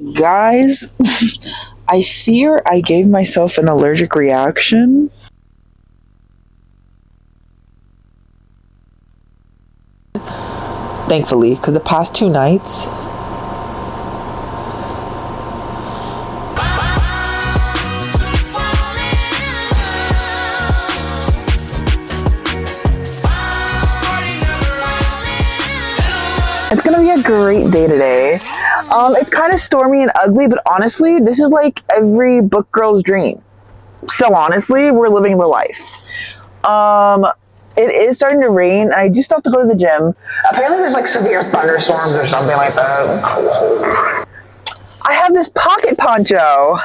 Guys, I fear I gave myself an allergic reaction. Thankfully, because the past 2 nights, it's gonna be a great day today. It's kind of stormy and ugly, but honestly, this is like every book girl's dream. So honestly, we're living the life. It is starting to rain, and I do still have to go to the gym. Apparently, there's like severe thunderstorms or something like that. I have this pocket poncho.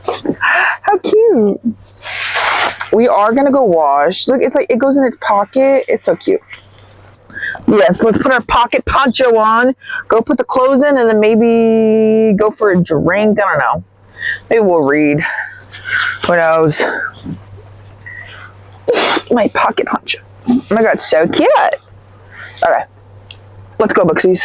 How cute! We are gonna go wash. Look, it's like it goes in its pocket. It's so cute. Yes, let's put our pocket poncho on, go put the clothes in, and then maybe go for a drink. I don't know. Maybe we'll read. Who knows? My pocket poncho. Oh my god, so cute. Okay. Let's go, booksies.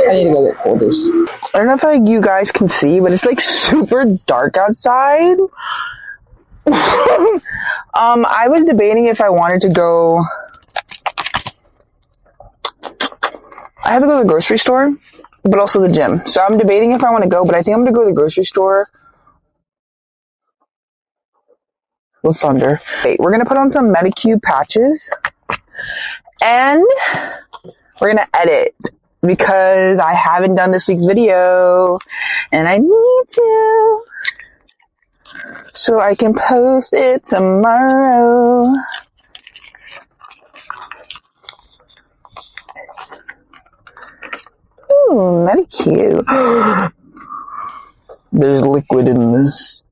I need to go get folders. I don't know if you guys can see, but it's like super dark outside. I was debating if I wanted to go. I have to go to the grocery store, but also the gym. So I'm debating if I want to go, but I think I'm going to go to the grocery store with Thunder. Wait, we're going to put on some Medicube patches, and we're going to edit because I haven't done this week's video, and I need to, so I can post it tomorrow. Ooh, Medicube. There's liquid in this.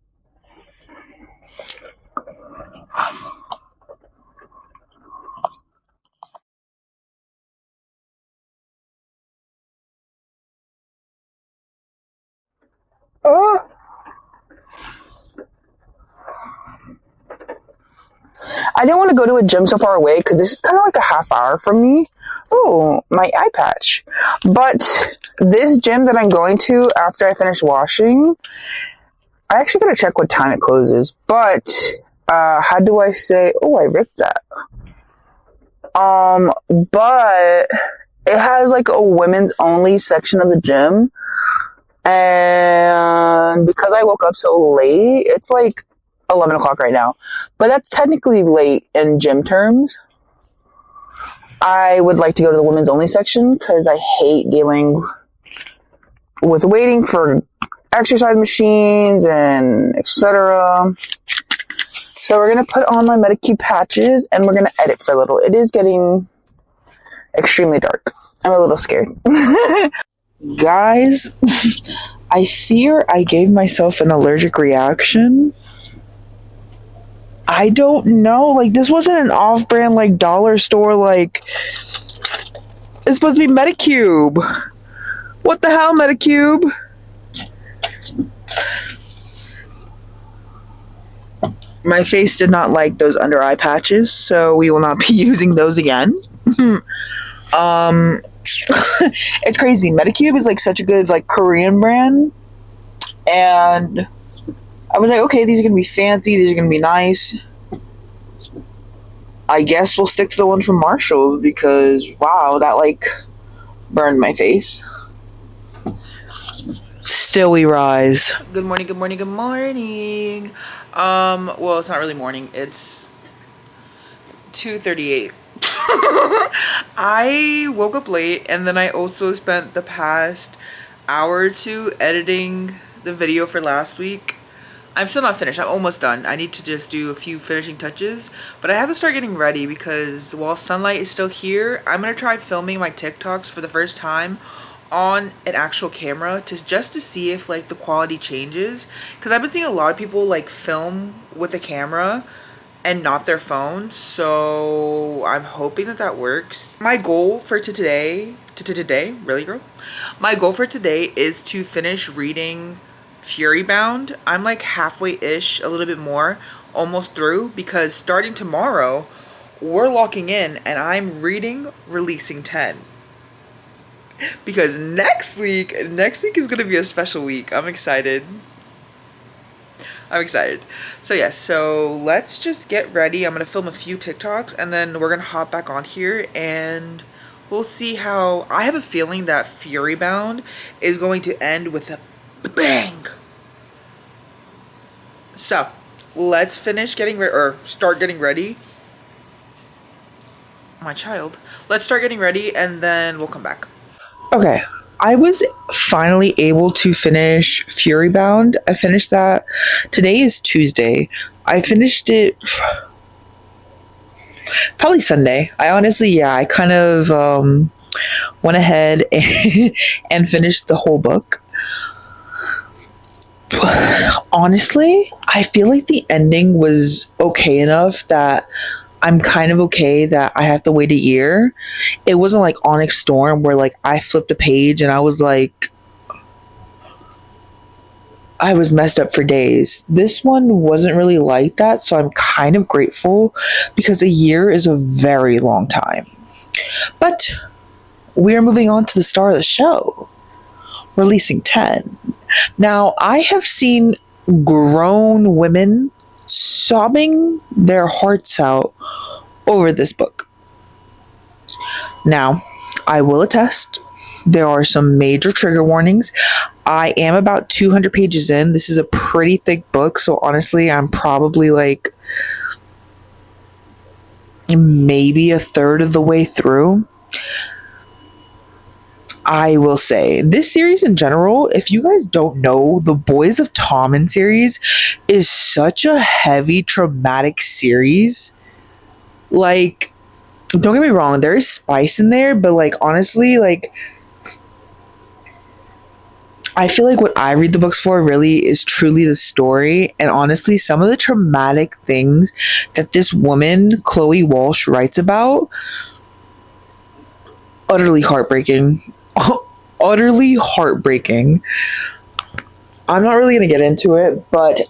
Oh. I didn't want to go to a gym so far away because this is kind of like a half hour from me. Oh, my eye patch. But this gym that I'm going to after I finish washing, I actually gotta check what time it closes. But how do I say? Oh, I ripped that. But it has like a women's only section of the gym, and because I woke up so late, it's like 11 o'clock right now, but that's technically late in gym terms. I would like to go to the women's only section because I hate dealing with waiting for exercise machines and etc. So we're going to put on my Medicube patches and we're going to edit for a little. It is getting extremely dark. I'm a little scared. Guys, I fear I gave myself an allergic reaction. I don't know. Like, this wasn't an off-brand, like, dollar store, like, it's supposed to be Medicube. What the hell, Medicube? My face did not like those under eye patches, so we will not be using those again. It's crazy. Medicube is, like, such a good, like, Korean brand, and I was like, okay, these are going to be fancy, these are going to be nice. I guess we'll stick to the one from Marshall's because, wow, that, like, burned my face. Still we rise. Good morning, good morning, good morning. Well, it's not really morning. It's 2:38. I woke up late, and then I also spent the past hour or two editing the video for last week. I'm still not finished. I'm almost done. I need to just do a few finishing touches, but I have to start getting ready because while sunlight is still here, I'm going to try filming my TikToks for the first time on an actual camera just to see if like the quality changes, because I've been seeing a lot of people like film with a camera and not their phone. So I'm hoping that that works. My goal for today, really, girl? My goal for today is to finish reading Fury Bound. I'm like halfway-ish, a little bit more, almost through, because starting tomorrow, we're locking in and I'm reading Releasing 10. Because next week is gonna be a special week. I'm excited. I'm excited. So yeah, so let's just get ready. I'm gonna film a few TikToks and then we're gonna hop back on here and we'll see how. I have a feeling that Fury Bound is going to end with a bang. So let's finish getting ready or start getting ready. My child. Let's start getting ready and then we'll come back. Okay, I was finally able to finish Fury Bound. I finished that. Today is Tuesday. I finished it probably Sunday. I honestly, yeah, I kind of went ahead and finished the whole book. Honestly, I feel like the ending was okay enough that I'm kind of okay that I have to wait a year. It wasn't like Onyx Storm where like I flipped a page and I was like I was messed up for days. This one wasn't really like that, so I'm kind of grateful because a year is a very long time. But we are moving on to the star of the show, Releasing 10. Now, I have seen grown women sobbing their hearts out over this book. Now, I will attest, there are some major trigger warnings. I am about 200 pages in. This is a pretty thick book, so honestly, I'm probably like maybe a third of the way through. I will say this series in general, if you guys don't know, the Boys of Tommen series is such a heavy, traumatic series. Like, don't get me wrong, there is spice in there, but like honestly, like I feel like what I read the books for really is truly the story. And honestly, some of the traumatic things that this woman, Chloe Walsh, writes about, utterly heartbreaking. Utterly heartbreaking. I'm not really going to get into it, but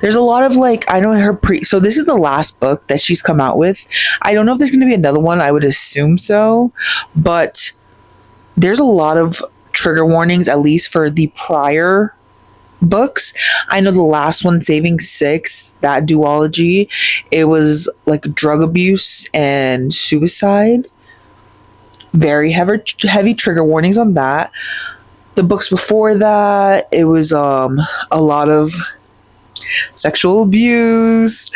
there's a lot of like, I know her so this is the last book that she's come out with. I don't know if there's going to be another one. I would assume so. But there's a lot of trigger warnings, at least for the prior books. I know the last one, Saving Six, that duology, it was like drug abuse and suicide. Very heavy trigger warnings on that. The books before that, it was a lot of sexual abuse.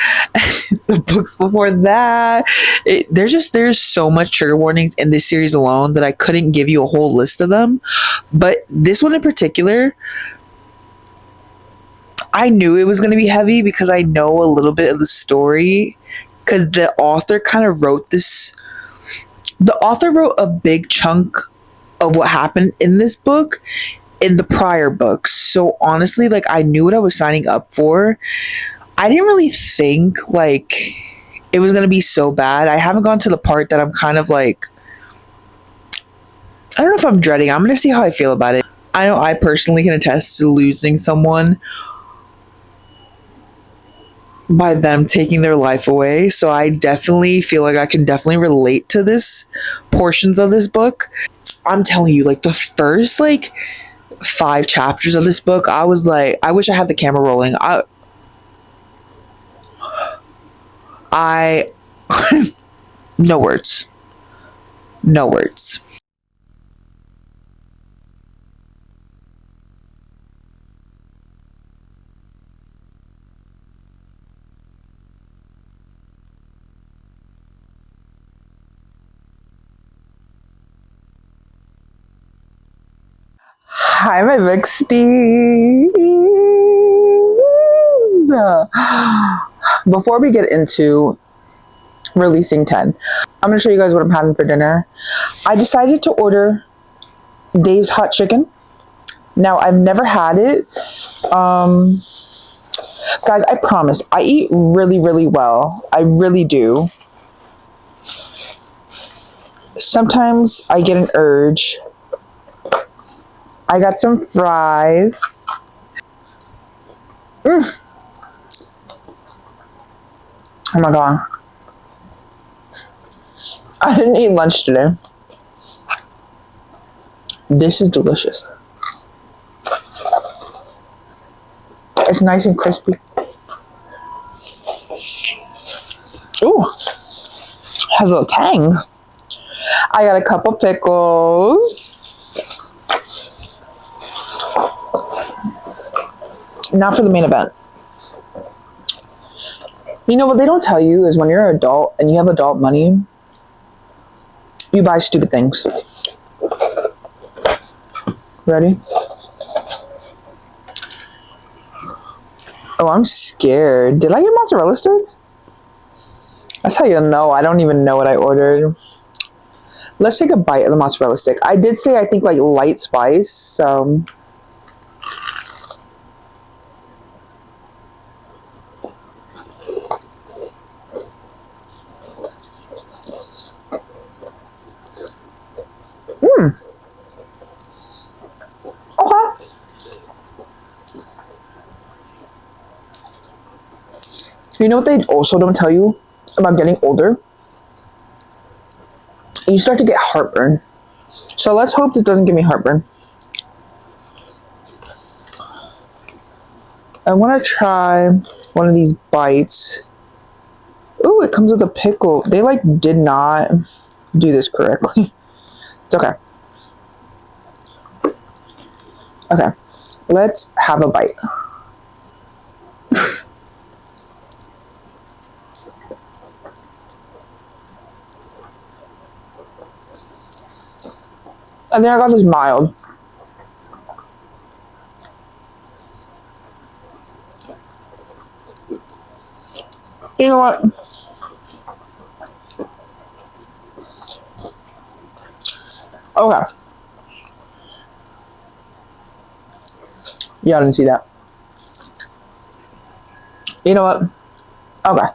The books before that, there's so much trigger warnings in this series alone that I couldn't give you a whole list of them. But this one in particular, I knew it was going to be heavy because I know a little bit of the story. Because the author kind of wrote this. The author wrote a big chunk of what happened in this book in the prior books. So honestly, like I knew what I was signing up for. I didn't really think like it was going to be so bad. I haven't gone to the part that I'm kind of like, I don't know if I'm dreading. I'm going to see how I feel about it. I know I personally can attest to losing someone by them taking their life away. So I definitely feel like I can definitely relate to this portions of this book. I'm telling you, like the first like 5 chapters of this book, I was like, I wish I had the camera rolling. I no words. No words. Hi, my booksties. Before we get into Releasing 10, I'm going to show you guys what I'm having for dinner. I decided to order Dave's hot chicken. Now, I've never had it. Guys, I promise, I eat really, really well. I really do. Sometimes I get an urge. I got some fries. Oh my god. I didn't eat lunch today. This is delicious. It's nice and crispy. Ooh, has a little tang. I got a couple pickles. Now for the main event. You know what they don't tell you is when you're an adult and you have adult money, you buy stupid things. Ready? Oh, I'm scared. Did I get mozzarella sticks? That's how you know. I don't even know what I ordered. Let's take a bite of the mozzarella stick. I did say I think like light spice, so... Okay. You know what they also don't tell you about getting older? You start to get heartburn. So let's hope this doesn't give me heartburn. I want to try one of these bites. Ooh, it comes with a pickle. They like did not do this correctly. It's okay. Okay, let's have a bite. I think I got this mild. You know what? Okay. Yeah, I didn't see that. You know what? Okay.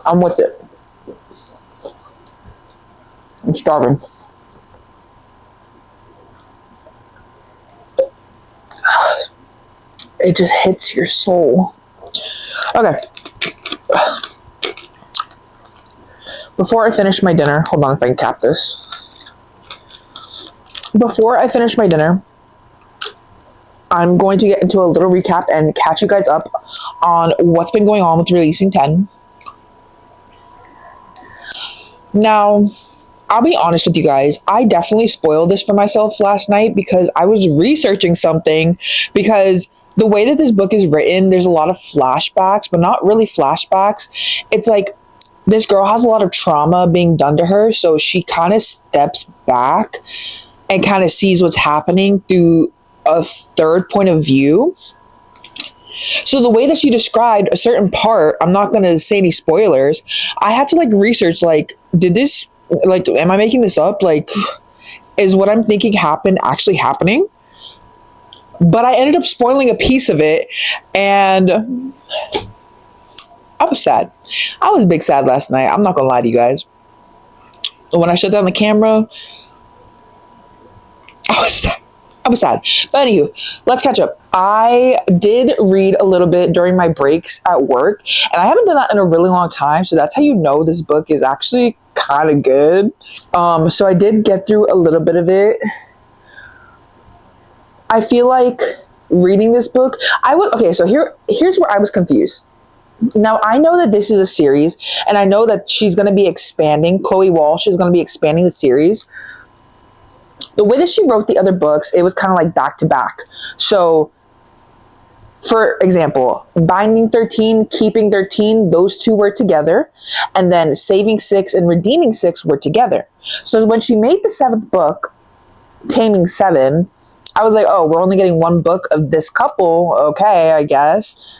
I'm with it. I'm starving. It just hits your soul. Okay. Before I finish my dinner, hold on if I can cap this. Before I finish my dinner, I'm going to get into a little recap and catch you guys up on what's been going on with releasing 10. Now, I'll be honest with you guys. I definitely spoiled this for myself last night because I was researching something, because the way that this book is written, there's a lot of flashbacks, but not really flashbacks. It's like this girl has a lot of trauma being done to her, so she kind of steps back and kind of sees what's happening through a third point of view. So the way that she described a certain part, I'm not going to say any spoilers. I had to like research, like, did this, like, am I making this up? Like, is what I'm thinking happened actually happening? But I ended up spoiling a piece of it, and I was sad. I was big sad last night. I'm not going to lie to you guys. When I shut down the camera, I was sad. But anywho, let's catch up. I did read a little bit during my breaks at work, and I haven't done that in a really long time, so that's how you know this book is actually kind of good. So I did get through a little bit of it. I feel like reading this book, so here's where I was confused. Now, I know that this is a series, and I know that she's going to be expanding, Chloe Walsh is going to be expanding the series. The way that she wrote the other books, it was kind of like back to back. So, for example, Binding 13, Keeping 13, those two were together. And then Saving 6 and Redeeming 6 were together. So when she made the 7th book, Taming 7, I was like, oh, we're only getting one book of this couple. Okay, I guess.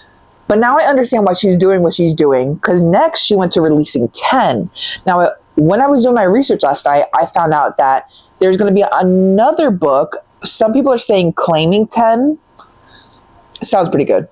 But now I understand why she's doing what she's doing. Because next she went to releasing 10. Now, when I was doing my research last night, I found out that there's going to be another book. Some people are saying Claiming 10. Sounds pretty good.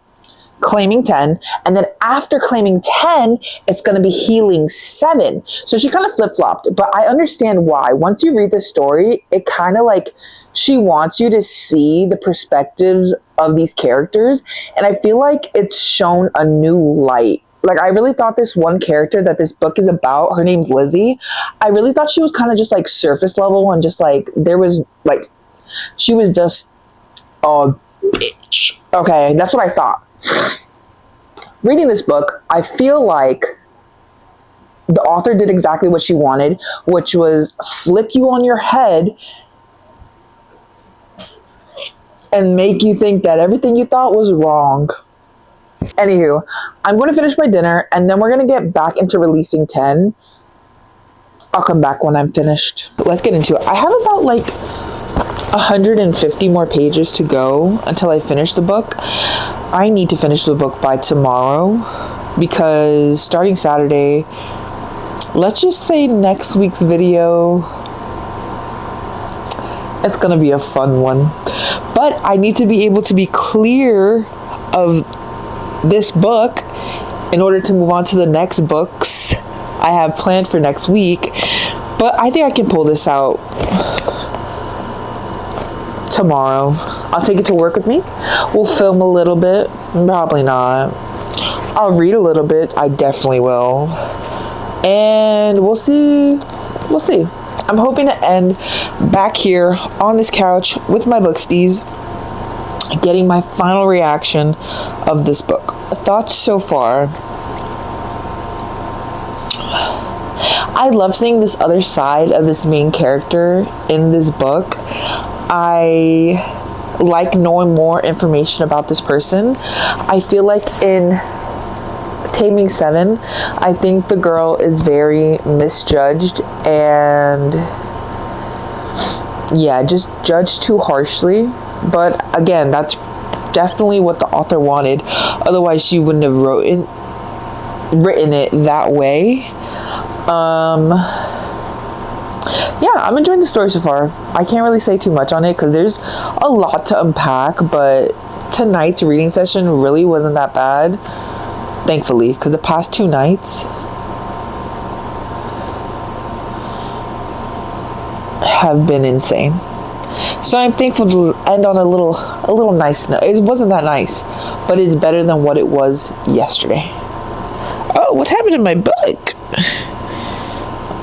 Claiming 10. And then after Claiming 10, it's going to be Healing 7. So she kind of flip-flopped. But I understand why. Once you read the story, it kind of like she wants you to see the perspectives of these characters. And I feel like it's shown a new light. Like, I really thought this one character that this book is about, her name's Lizzie, I really thought she was kind of just like surface level and just like, there was like, she was just a bitch. Okay, that's what I thought. Reading this book, I feel like the author did exactly what she wanted, which was flip you on your head and make you think that everything you thought was wrong. Anywho, I'm going to finish my dinner and then we're going to get back into releasing 10. I'll come back when I'm finished. But let's get into it. I have about like 150 more pages to go until I finish the book. I need to finish the book by tomorrow because starting Saturday, let's just say next week's video, it's going to be a fun one. But I need to be able to be clear of this book in order to move on to the next books I have planned for next week. But I think I can pull this out tomorrow. I'll take it to work with me. We'll film a little bit. Probably not. I'll read a little bit. I definitely will. And we'll see. We'll see. I'm hoping to end back here on this couch with my booksties, getting my final reaction of this book. Thoughts so far? I love seeing this other side of this main character in this book. I like knowing more information about this person. I feel like in Taming 7, I think the girl is very misjudged and yeah, just judged too harshly. But again, that's definitely what the author wanted. Otherwise, she wouldn't have written it that way. Yeah, I'm enjoying the story so far. I can't really say too much on it because there's a lot to unpack, but tonight's reading session really wasn't that bad, thankfully, because the past 2 nights have been insane. So I'm thankful to end on a little nice note. It wasn't that nice, but it's better than what it was yesterday. Oh, what's happened in my book?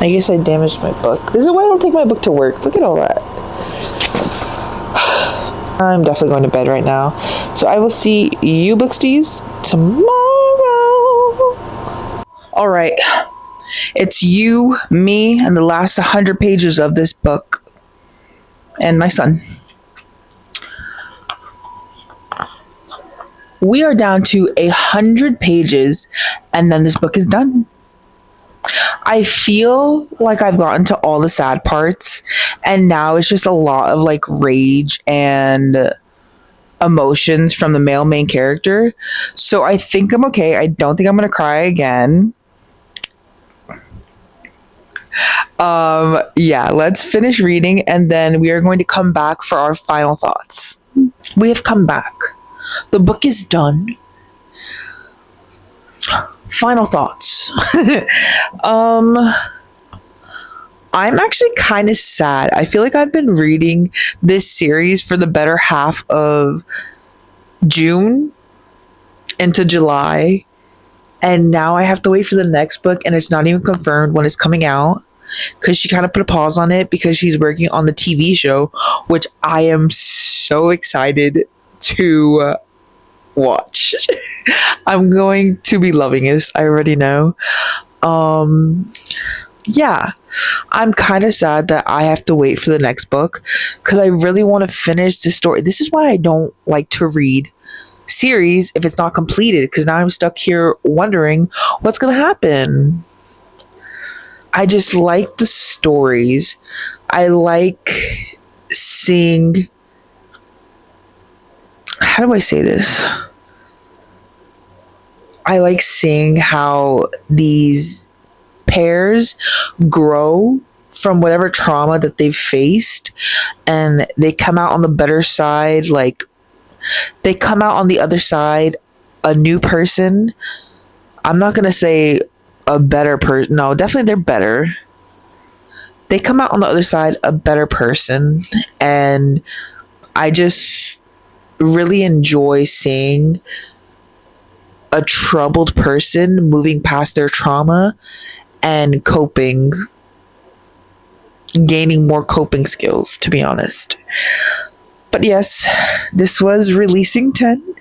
I guess I damaged my book. This is why I don't take my book to work. Look at all that. I'm definitely going to bed right now. So I will see you booksties tomorrow. All right. It's you, me, and the last 100 pages of this book. And my son. We are down to 100 pages, and then this book is done. I feel like I've gotten to all the sad parts, and now it's just a lot of like rage and emotions from the male main character. So I think I'm okay. I don't think I'm gonna cry again. Yeah, let's finish reading and then we are going to come back for our final thoughts. We have come back. The book is done. Final thoughts. I'm actually kind of sad. I feel like I've been reading this series for the better half of June into July, and now I have to wait for the next book, and it's not even confirmed when it's coming out because she kind of put a pause on it because she's working on the TV show, which I am so excited to watch. I'm going to be loving this. I already know. Yeah, I'm kind of sad that I have to wait for the next book because I really want to finish the story. This is why I don't like to read series if it's not completed, because now I'm stuck here wondering what's going to happen. I just like the stories. I like seeing, how do I say this? I like seeing how these pairs grow from whatever trauma that they've faced, and they come out on the better side. Like, they come out on the other side a new person. I'm not going to say a better person. No, definitely they're better. They come out on the other side a better person. And I just really enjoy seeing a troubled person moving past their trauma and coping, gaining more coping skills, to be honest. But yes, this was Releasing 10,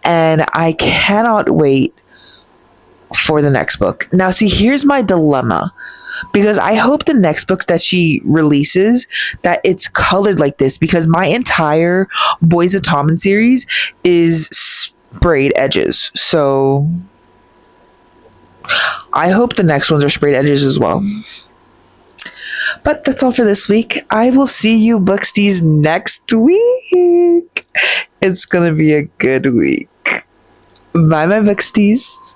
and I cannot wait for the next book. Now, see, here's my dilemma, because I hope the next books that she releases, that it's colored like this, because my entire Boys of Tommen series is sprayed edges. So I hope the next ones are sprayed edges as well. But that's all for this week. I will see you booksties next week. It's gonna be a good week. Bye, my booksties.